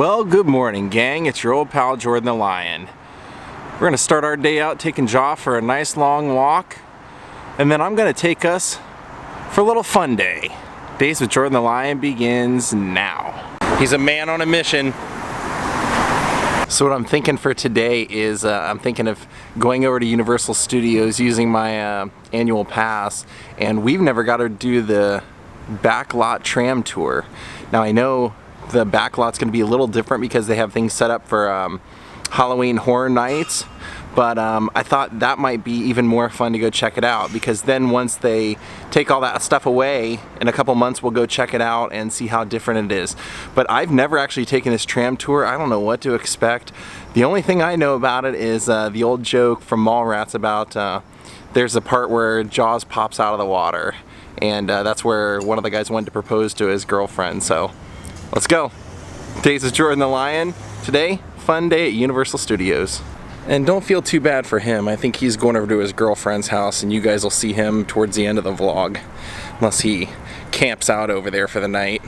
Well, good morning, gang. It's your old pal Jordan the Lion. We're gonna start our day out taking Jaw for a nice long walk, and then I'm gonna take us for a little fun day. Daze with Jordan the Lion begins now. He's a man on a mission. So what I'm thinking for today is I'm thinking of going over to Universal Studios using my annual pass, and we've never got to do the Backlot Tram Tour. Now I know the Backlot's going to be a little different because they have things set up for Halloween Horror Nights, but I thought that might be even more fun to go check it out, because then once they take all that stuff away, in a couple months we'll go check it out and see how different it is. But I've never actually taken this tram tour. I don't know what to expect. The only thing I know about it is the old joke from Mallrats about there's a part where Jaws pops out of the water, and that's where one of the guys went to propose to his girlfriend. So let's go. Daze is Jordan the Lion. Today, fun day at Universal Studios. And don't feel too bad for him. I think he's going over to his girlfriend's house, and you guys will see him towards the end of the vlog, unless he camps out over there for the night.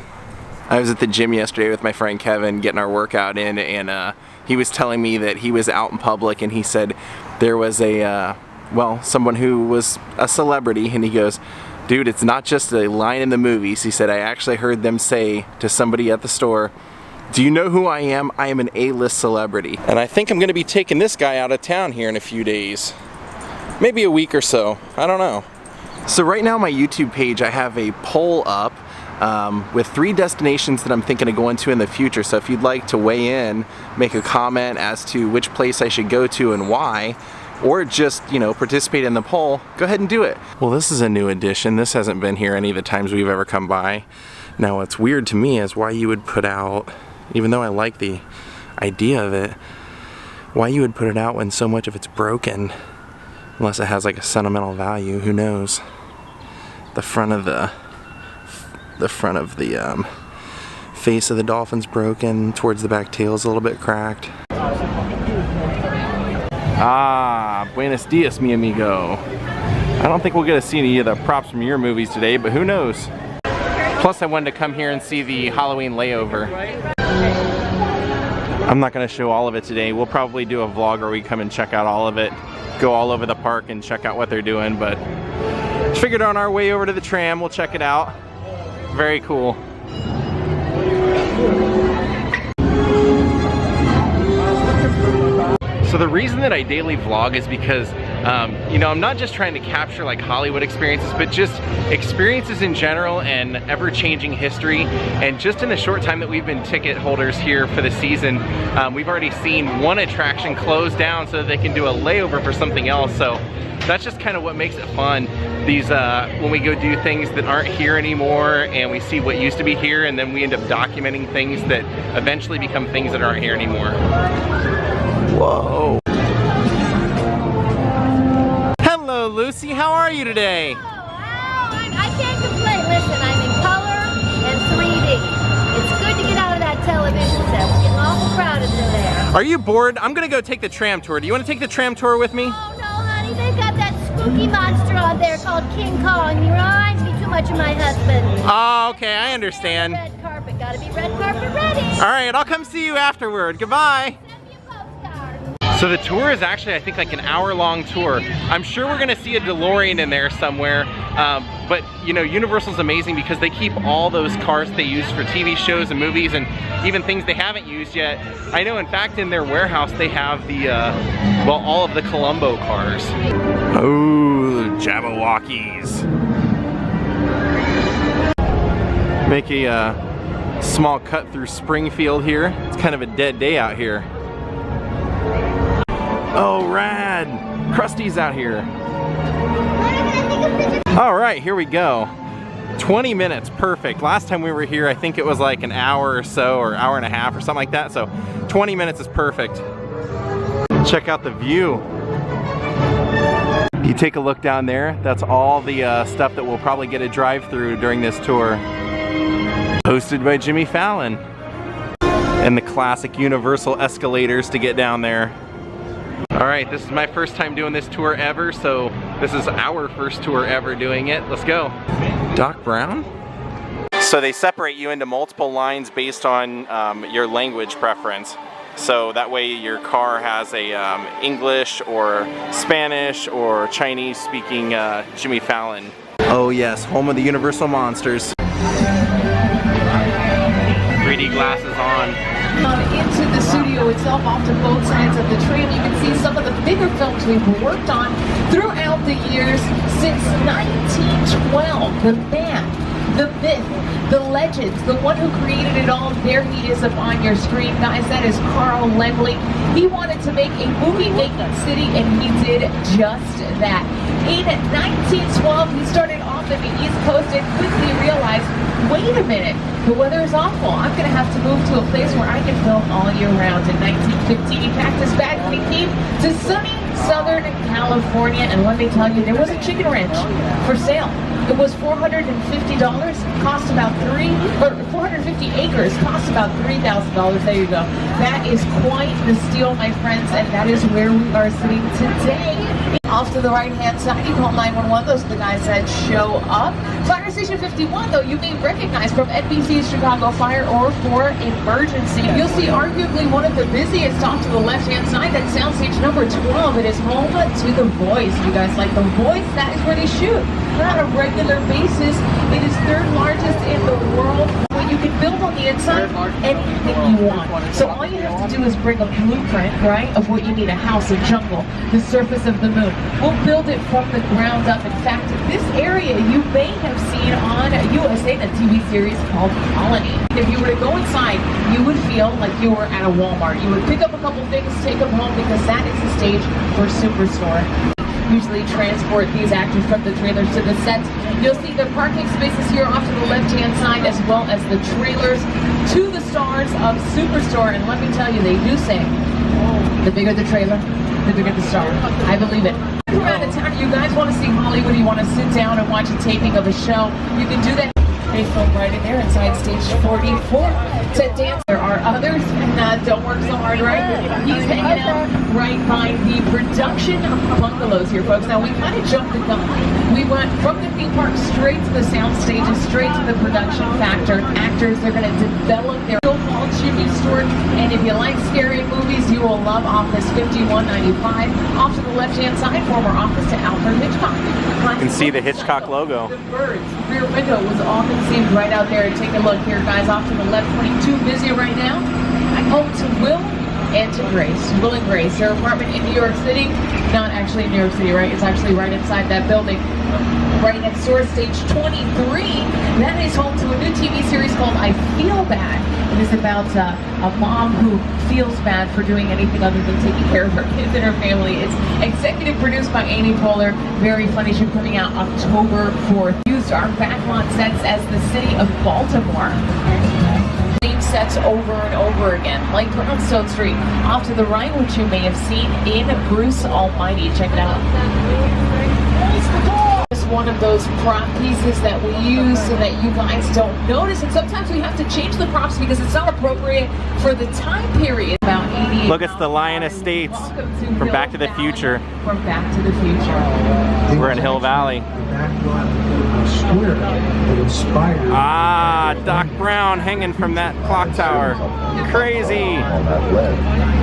I was at the gym yesterday with my friend Kevin getting our workout in, and he was telling me that he was out in public, and he said there was a, well, someone who was a celebrity, and he goes, "Dude, it's not just a line in the movies." He said, "I actually heard them say to somebody at the store, 'Do you know who I am? I am an A-list celebrity.'" And I think I'm going to be taking this guy out of town here in a few days. Maybe a week or so. I don't know. So right now on my YouTube page I have a poll up with 3 destinations that I'm thinking of going to in the future. So if you'd like to weigh in, make a comment as to which place I should go to and why, or just, you know, participate in the poll, go ahead and do it. Well, this is a new addition. This hasn't been here any of the times we've ever come by. Now what's weird to me is why you would put out, even though I like the idea of it, why you would put it out when so much of it's broken, unless it has like a sentimental value. Who knows? The front of the face of the dolphin's broken, towards the back tail's a little bit cracked. Ah, buenos dias, mi amigo. I don't think we'll get to see any of the props from your movies today, but who knows? Plus I wanted to come here and see the Halloween layover. I'm not going to show all of it today. We'll probably do a vlog where we come and check out all of it, go all over the park and check out what they're doing, but figured on our way over to the tram, we'll check it out. Very cool. So the reason that I daily vlog is because, you know, I'm not just trying to capture like Hollywood experiences, but just experiences in general and ever-changing history. And just in the short time that we've been ticket holders here for the season, we've already seen one attraction close down so that they can do a layover for something else. So that's just kind of what makes it fun. These, when we go do things that aren't here anymore and we see what used to be here, and then we end up documenting things that eventually become things that aren't here anymore. Whoa. Hello, Lucy. How are you today? Oh, I can't complain. Listen, I'm in color and 3D. It's good to get out of that television set. We're getting awful crowded in there. Are you bored? I'm gonna go take the tram tour. Do you want to take the tram tour with me? Oh, no, honey. They've got that spooky monster on there called King Kong. He reminds me too much of my husband. Oh, okay. I understand. Red carpet. Gotta be red carpet ready. All right. I'll come see you afterward. Goodbye. So the tour is actually, I think, like an hour-long tour. I'm sure we're gonna see a DeLorean in there somewhere, but you know, Universal's amazing because they keep all those cars they use for TV shows and movies, and even things they haven't used yet. I know, in fact, in their warehouse they have the, well, all of the Columbo cars. Oh, Jabberwockies. Make a small cut through Springfield here. It's kind of a dead day out here. Oh, rad! Krusty's out here. All right, here we go. 20 minutes, perfect. Last time we were here, I think it was like an hour or so, or hour and a half or something like that. So 20 minutes is perfect. Check out the view. You take a look down there, that's all the stuff that we'll probably get a drive through during this tour. Hosted by Jimmy Fallon. And the classic Universal escalators to get down there. Alright, this is my first time doing this tour ever, so this is our first tour ever doing it. Let's go. Doc Brown? So they separate you into multiple lines based on your language preference. So that way your car has a English or Spanish or Chinese speaking Jimmy Fallon. Oh yes, home of the Universal Monsters. 3D glasses on. Into the studio itself, off to both sides of the trail, you can see some of the bigger films we've worked on throughout the years since 1912. The man, the myth, the legends, the one who created it all, there he is up on your screen, guys. That is Laemmle. He wanted to make a movie-making city, and he did just that. In 1912, he started off in the East Coast and quickly realized, wait a minute, the weather is awful. I'm going to have to move to a place where I can film all year round. In 1915, he packed his bags and he came to sunny Southern California. And let me tell you, there was a chicken ranch for sale. It was $450, cost about 450 acres, cost about $3,000. There you go. That is quite the steal, my friends, and that is where we are sitting today. Off to the right-hand side, you call 911. Those are the guys that show up. Fire Station 51, though, you may recognize from NBC's Chicago Fire or for Emergency. You'll see arguably one of the busiest off to the left-hand side. That soundstage number 12. It is home to The Voice. You guys like The Voice? That is where they shoot. On a regular basis, it is third largest in the world. You can build on the inside anything you want. So all you have to do is bring a blueprint, right, of what you need: a house, a jungle, the surface of the moon. We'll build it from the ground up. In fact, this area you may have seen on USA, the TV series called Colony. If you were to go inside, you would feel like you were at a Walmart. You would pick up a couple things, take them home, because that is the stage for Superstore. Usually transport these actors from the trailers to the sets. You'll see the parking spaces here off to the left-hand side, as well as the trailers to the stars of Superstore. And let me tell you, they do say, the bigger the trailer, the bigger the star. I believe it. Around the town, you guys want to see Hollywood, you want to sit down and watch a taping of a show, you can do that. They film right in there inside stage 44 to dance. There are others, and don't work so hard, right? He's hanging out right by the production bungalows here, folks. Now, we kind of jumped the gun. We went from the theme park straight to the sound stages, straight to the production factor. Actors, they're going to develop their so-called Jimmy Stewart, and if you like scary movies, you will love Office 5195. Off to the left-hand side, former office to Alfred Hitchcock. You can see the Hitchcock logo. The birds, rear window was often seen right out there. Take a look here, guys. Off to the left, 22 busy right now. Home to Will and to Grace. Will and Grace, their apartment in New York City. Not actually in New York City, right? It's actually right inside that building. Right next door, stage 23. That is home to a new TV series called I Feel Bad. It is about a mom who feels bad for doing anything other than taking care of her kids and her family. It's executive produced by Amy Poehler. Very funny show, coming out October 4th. Used our Backlot sets as the city of Baltimore. Same sets over and over again, like Brownstone Street. Off to the right, which you may have seen in Bruce Almighty. Check it out. One of those prop pieces that we use so that you guys don't notice, and sometimes we have to change the props because it's not appropriate for the time period. About 88. Look, it's the Lion Estates from Back to the Future. From Back to the Future. We're in Hill Valley. Square that inspired. Ah, Doc Brown hanging from that clock tower. Crazy. On that ledge,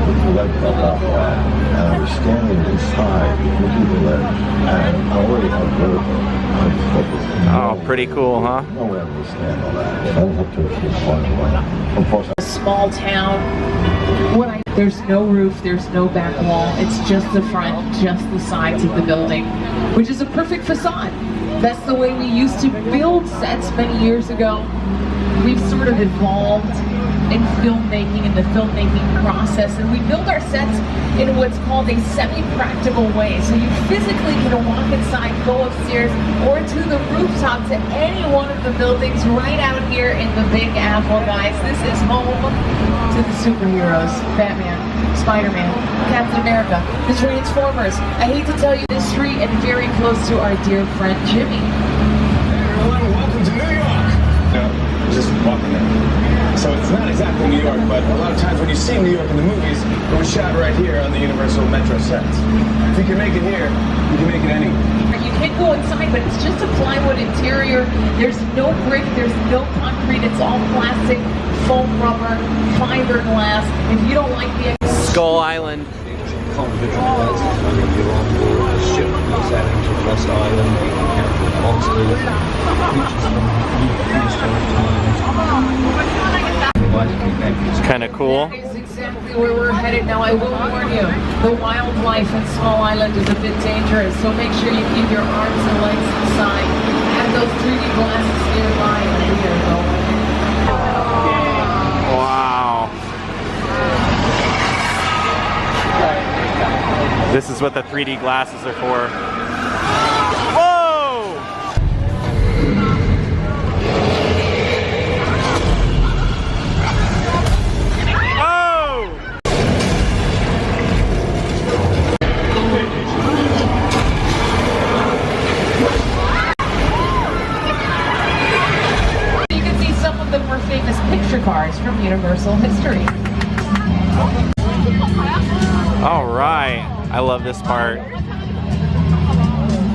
with the leg cut off, and I was standing inside looking at the ledge, and I already had vertigo. Oh, pretty cool, huh? No way I would stand on that. I was up to a few points. Of course, A small town. There's no roof, there's no back wall. It's just the front, just the sides of the building, which is a perfect facade. That's the way we used to build sets many years ago. We've sort of evolved in filmmaking, in the filmmaking process, and we build our sets in what's called a semi-practical way. So you physically can walk inside, go upstairs, or to the rooftop to any one of the buildings right out here in the Big Apple, guys. This is home to the superheroes: Batman, Spider-Man, Captain America, the Transformers. I hate to tell you this street, and very close to our dear friend Jimmy. Everyone, welcome to New York. No, just walking there. So it's not exactly New York, but a lot of times when you see New York in the movies, it was shot right here on the Universal Metro sets. If you can make it here, you can make it anywhere. You can go inside, but it's just a plywood interior. There's no brick, there's no concrete. It's all plastic, foam rubber, fiberglass. If you don't like the Skull Island. It's kind of cool. That is exactly where we're headed. Now, I will warn you, the wildlife in Small Island is a bit dangerous, so make sure you keep your arms and legs inside. Have those 3D glasses nearby and here you go. Wow. This is what the 3D glasses are for. Whoa! Oh! You can see some of the more famous picture cars from Universal history. All right. I love this part.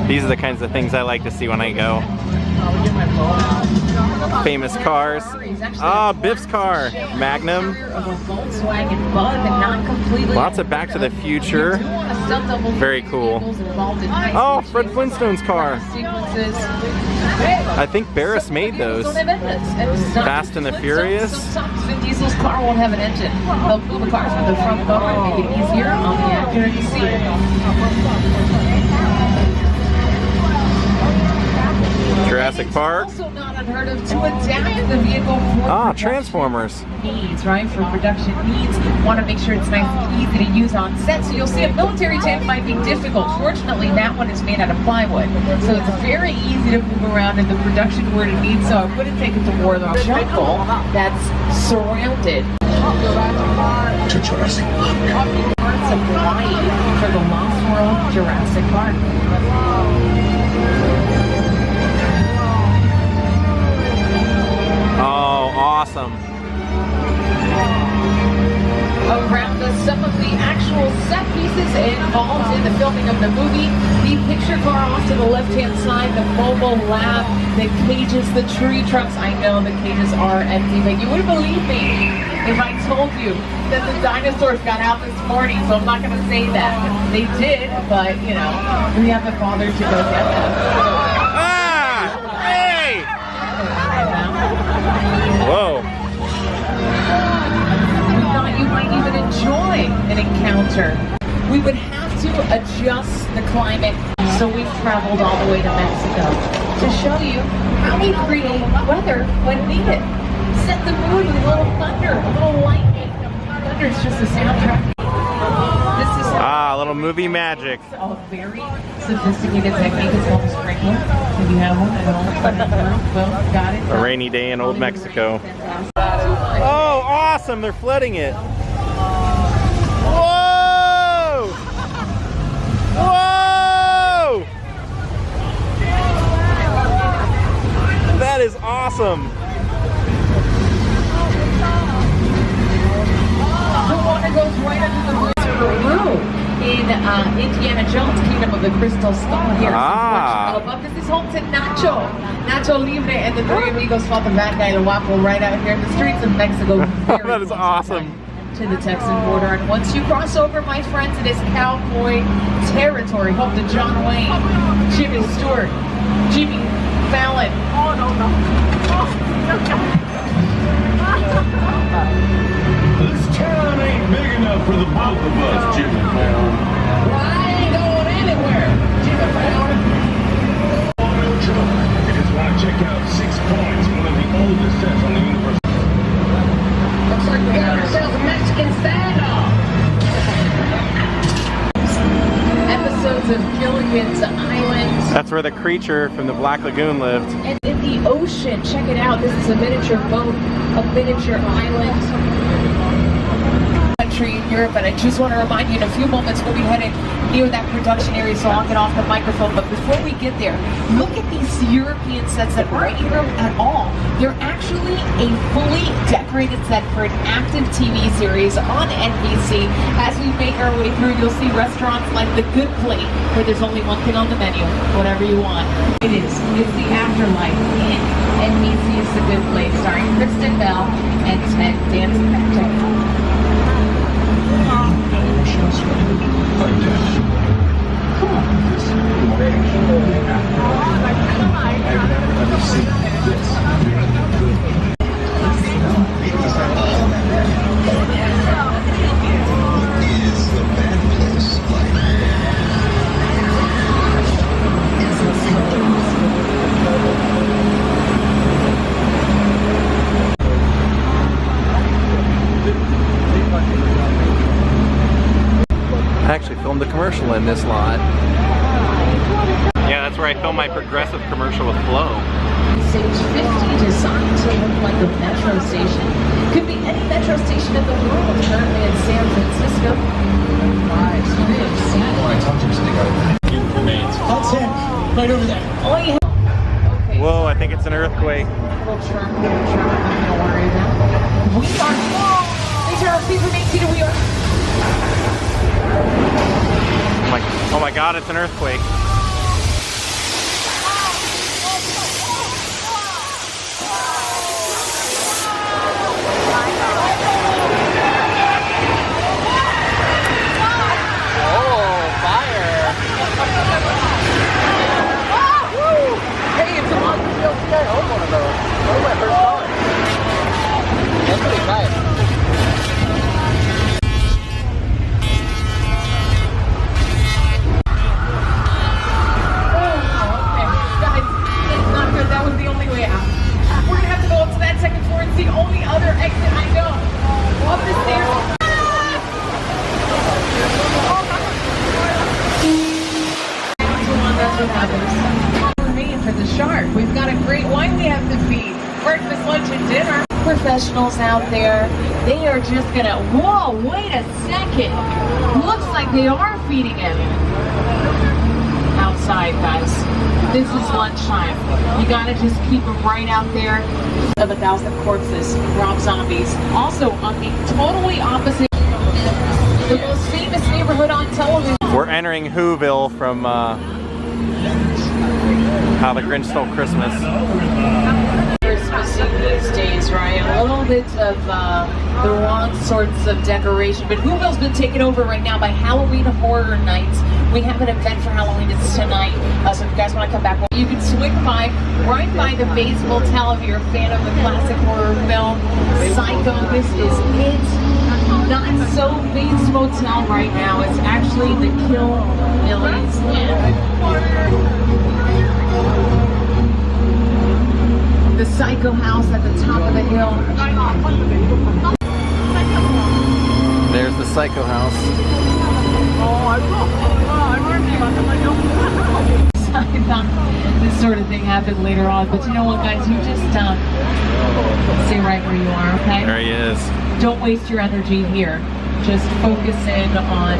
These are the kinds of things I like to see when I go. Famous cars. Ah, Biff's car. Magnum. Lots of Back to the Future. Very cool. Oh, Fred Flintstone's car. I think Barris made those. Fast and the Furious. Vin Diesel's car won't have an engine. They'll pull the cars from the front motor and make it easier on the actor to see. Jurassic Park. Also not unheard of to adapt the vehicle for Transformers. needs, right? For production needs, want to make sure it's nice and easy to use on set. So you'll see a military tank might be difficult. Fortunately, that one is made out of plywood, so it's very easy to move around in the production where it needs. So I wouldn't take it to war though. Jungle that's surrounded To Jurassic Park. parts of Hawaii for the Lost World Jurassic Park. Oh, awesome. Around us, some of the actual set pieces involved in the filming of the movie. The picture car off to the left-hand side, the mobile lab, the cages, the tree trucks. I know the cages are empty, but you wouldn't believe me if I told you that the dinosaurs got out this morning, so I'm not going to say that. They did, but, you know, we haven't bothered to go get them. Ah! Hey! Whoa. We thought you might even enjoy an encounter. We would have to adjust the climate, so we've traveled all the way to Mexico to show you how we create weather when needed. Set the mood with a little thunder, a little lightning. Thunder is just a soundtrack. This is A little movie magic. a very sophisticated technique. It's called a sprinkler. If you have one, well, got it. A rainy day in old Mexico. Oh, awesome! They're flooding it. Whoa! Whoa! That is awesome. The water goes right under the room in Indiana Jones' Kingdom of the Crystal Skull here. This is home to Nacho. Nacho Libre and the three amigos fought the bad guy, the Wapo, right out here in the streets of Mexico. That is awesome. To the Texan border. And once you cross over, my friends, it is cowboy territory. Home to John Wayne, Jimmy Stewart, Jimmy Fallon. This town ain't big enough for the both of us, Jimmy Fallon. Well, I ain't going anywhere, Jimmy Fallon. If you just want to check out 6 Points, one of the oldest sets on the universe. Looks like we got ourselves a Mexican standoff. Episodes of Gilligan's Island. That's where the creature from the Black Lagoon lived. And in the ocean, check it out. This is a miniature boat, a miniature island. country in Europe, and I just want to remind you in a few moments we'll be headed near that production area, so I'll get off the microphone. But before we get there, look at these European sets that aren't Europe at all. They're actually a fully decorated set for an active TV series on NBC. As we make our way through, you'll see restaurants like The Good Plate, where there's only one thing on the menu, whatever you want. It's The Afterlife in NBC's The Good Place, starring Kristen Bell and Ted Danson. I actually filmed a commercial in this lot. Yeah, that's where I filmed my Progressive commercial with Flo. Stage 50, designed to look like a metro station. Could be any metro station in the world, currently in San Francisco. Right, so they've seen That's him, right over there. Oh, yeah. Okay. Whoa, I think it's an earthquake. Little truck, don't worry about it. We are, whoa! These are our people making we are. Oh my god, it's an earthquake. Professionals out there, they are just gonna, whoa, wait a second. Looks like they are feeding him. Outside, guys. This is lunchtime. You gotta just keep him right out there. Of 1,000 Corpses, Rob Zombies. Also on the totally opposite, the most famous neighborhood on television. We're entering Whoville from How the Grinch Stole Christmas. These days, right? A little bit of the wrong sorts of decoration, but Whoville's been taken over right now by Halloween Horror Nights. We have an event for Halloween, it's tonight, so if you guys want to come back, you can swing by right by the Bates Motel if you're a fan of the classic horror film Psycho. This is it. Not so Bates Motel right now, it's actually the Kill Millie's Inn. The Psycho House at the top of the hill. There's the Psycho House. I thought this sort of thing happened later on, but you know what, guys? You just stay right where you are, okay? There he is. Don't waste your energy here. Just focus in on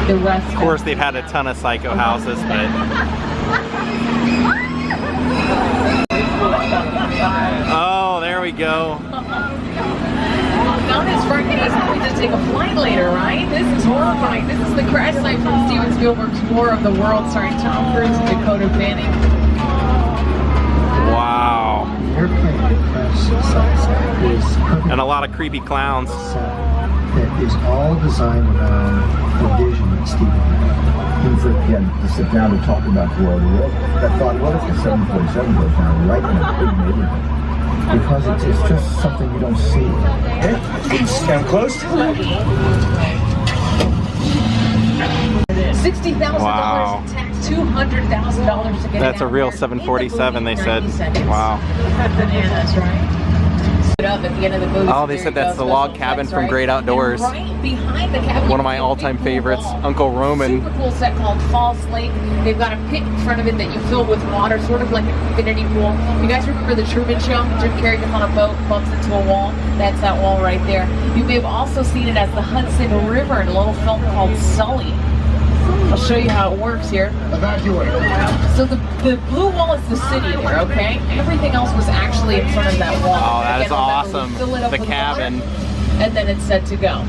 the rest. Of course, they've had a ton of Psycho houses, but... Oh, there we go. Not as frightening as having to take a flight later, right? This is horrifying. This is the crash site from Steven Spielberg's War of the Worlds, starring Tom Cruise and Dakota Fanning. Wow. And a lot of creepy clowns. That is all designed around the vision that Steven had. He was, again, to sit down and talk about the world. I thought, what if the 747 goes down right in a big neighborhood? Because it's just something you don't see. Hey, it's kind of close. $60,000 Wow. in tax, $200,000 to get That's it a out real there 747, in they the said. 90 seconds. Wow. Bananas, right? it up at the end of the movie. Oh, so they there said you go. that's the log Special cabin effects, from right? Great Outdoors. And right behind the cabin, One of my you can see a all-time big pool favorites, wall. Uncle Roman. Super cool set called Falls Lake. They've got a pit in front of it that you fill with water, sort of like an infinity pool. You guys remember the Truman Show? Jim Carrey gets on a boat, bumps into a wall. That's that wall right there. You may have also seen it as the Hudson River in a little film called Sully. I'll show you how it works here. Evacuate. So the blue wall is the city there, okay? Everything else was actually in front of that wall. Oh, that is Again, remember, we awesome. fill it up The with cabin. water, and then it's set to go.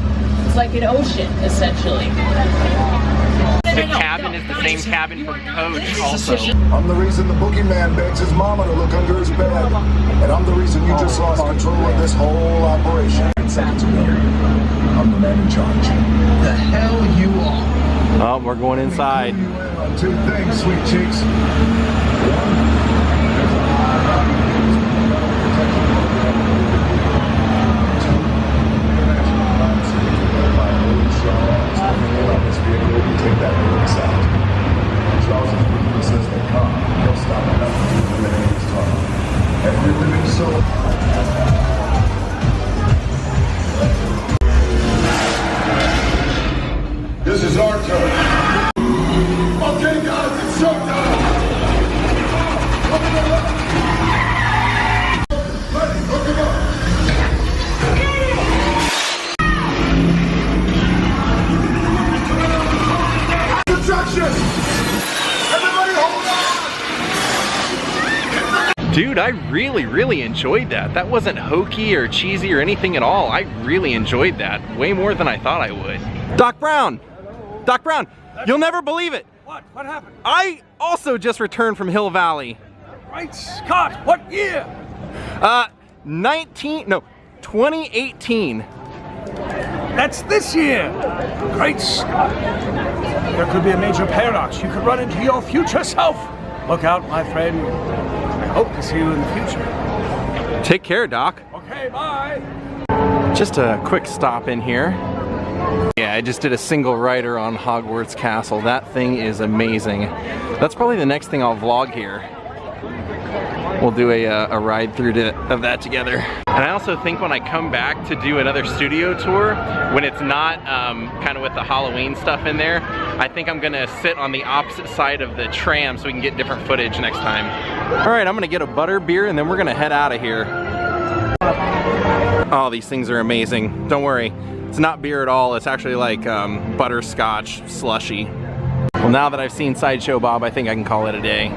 It's like an ocean, essentially. The cabin is the same cabin from Coach also. I'm the reason the boogeyman begs his mama to look under his bed. And I'm the reason you just lost control of this whole operation. 10 seconds ago, I'm the man in charge. The hell you are. Oh, we're going inside. Two things, sweet cheeks. Take that release out. Charles says they come. He'll stop nothing to eliminate his target. Every living soul. This is our turn. Okay, guys, it's showtime. Ready, hook him up. Everybody hold on! Dude, I really enjoyed that. That wasn't hokey or cheesy or anything at all. I really enjoyed that. Way more than I thought I would. Doc Brown! Doc Brown, you'll never believe it. What? What happened? I also just returned from Hill Valley. Right, Scott. What year? 2018. That's this year. Great Scott. There could be a major paradox. You could run into your future self. Look out, my friend. I hope to see you in the future. Take care, Doc. Okay, bye. Just a quick stop in here. Yeah, I just did a single rider on Hogwarts Castle. That thing is amazing. That's probably the next thing I'll vlog here. We'll do a ride through of that together. And I also think when I come back to do another studio tour, when it's not kind of with the Halloween stuff in there, I think I'm gonna sit on the opposite side of the tram so we can get different footage next time. All right, I'm gonna get a Butterbeer and then we're gonna head out of here. Oh, these things are amazing. Don't worry, it's not beer at all. It's actually like butterscotch slushy. Well, now that I've seen Sideshow Bob, I think I can call it a day.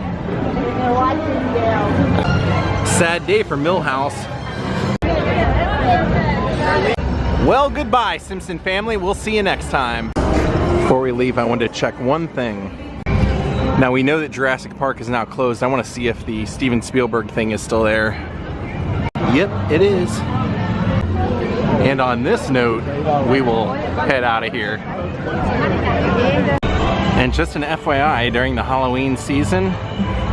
Sad day for Millhouse. Well, goodbye, Simpson family. We'll see you next time. Before we leave, I wanted to check one thing. Now, we know that Jurassic Park is now closed. I want to see if the Steven Spielberg thing is still there. Yep, it is. And on this note, we will head out of here. And just an FYI, during the Halloween season,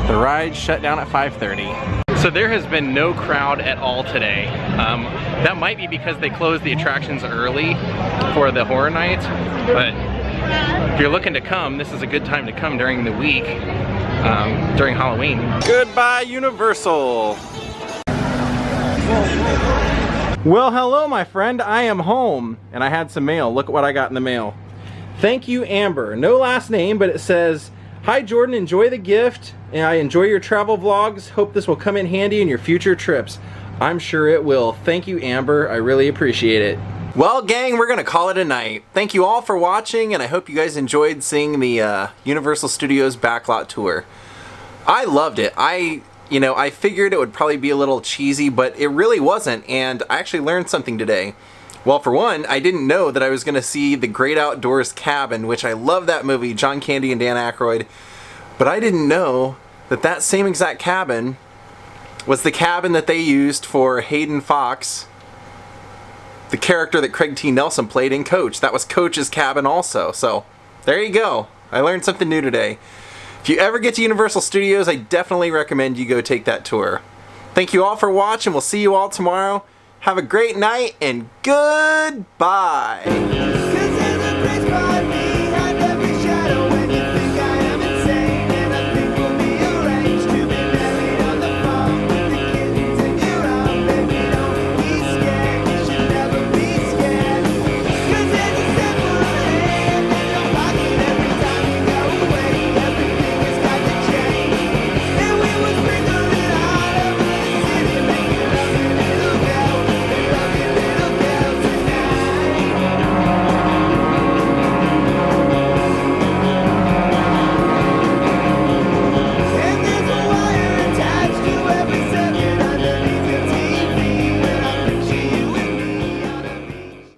the ride shut down at 5:30. So there has been no crowd at all today. That might be because they closed the attractions early for the horror night, but if you're looking to come, this is a good time to come during the week, during Halloween. Goodbye, Universal! Well, hello, my friend. I am home, and I had some mail. Look at what I got in the mail. Thank you, Amber. No last name, but it says, "Hi, Jordan. Enjoy the gift. And I enjoy your travel vlogs. Hope this will come in handy in your future trips." I'm sure it will. Thank you, Amber. I really appreciate it. Well, gang, we're going to call it a night. Thank you all for watching, and I hope you guys enjoyed seeing the Universal Studios Backlot tour. I loved it. I figured it would probably be a little cheesy, but it really wasn't, and I actually learned something today. Well, for one, I didn't know that I was going to see The Great Outdoors Cabin, which I love that movie, John Candy and Dan Aykroyd, but I didn't know that that same exact cabin was the cabin that they used for Hayden Fox, the character that Craig T. Nelson played in Coach. That was Coach's cabin also, so there you go. I learned something new today. If you ever get to Universal Studios, I definitely recommend you go take that tour. Thank you all for watching. We'll see you all tomorrow. Have a great night and goodbye.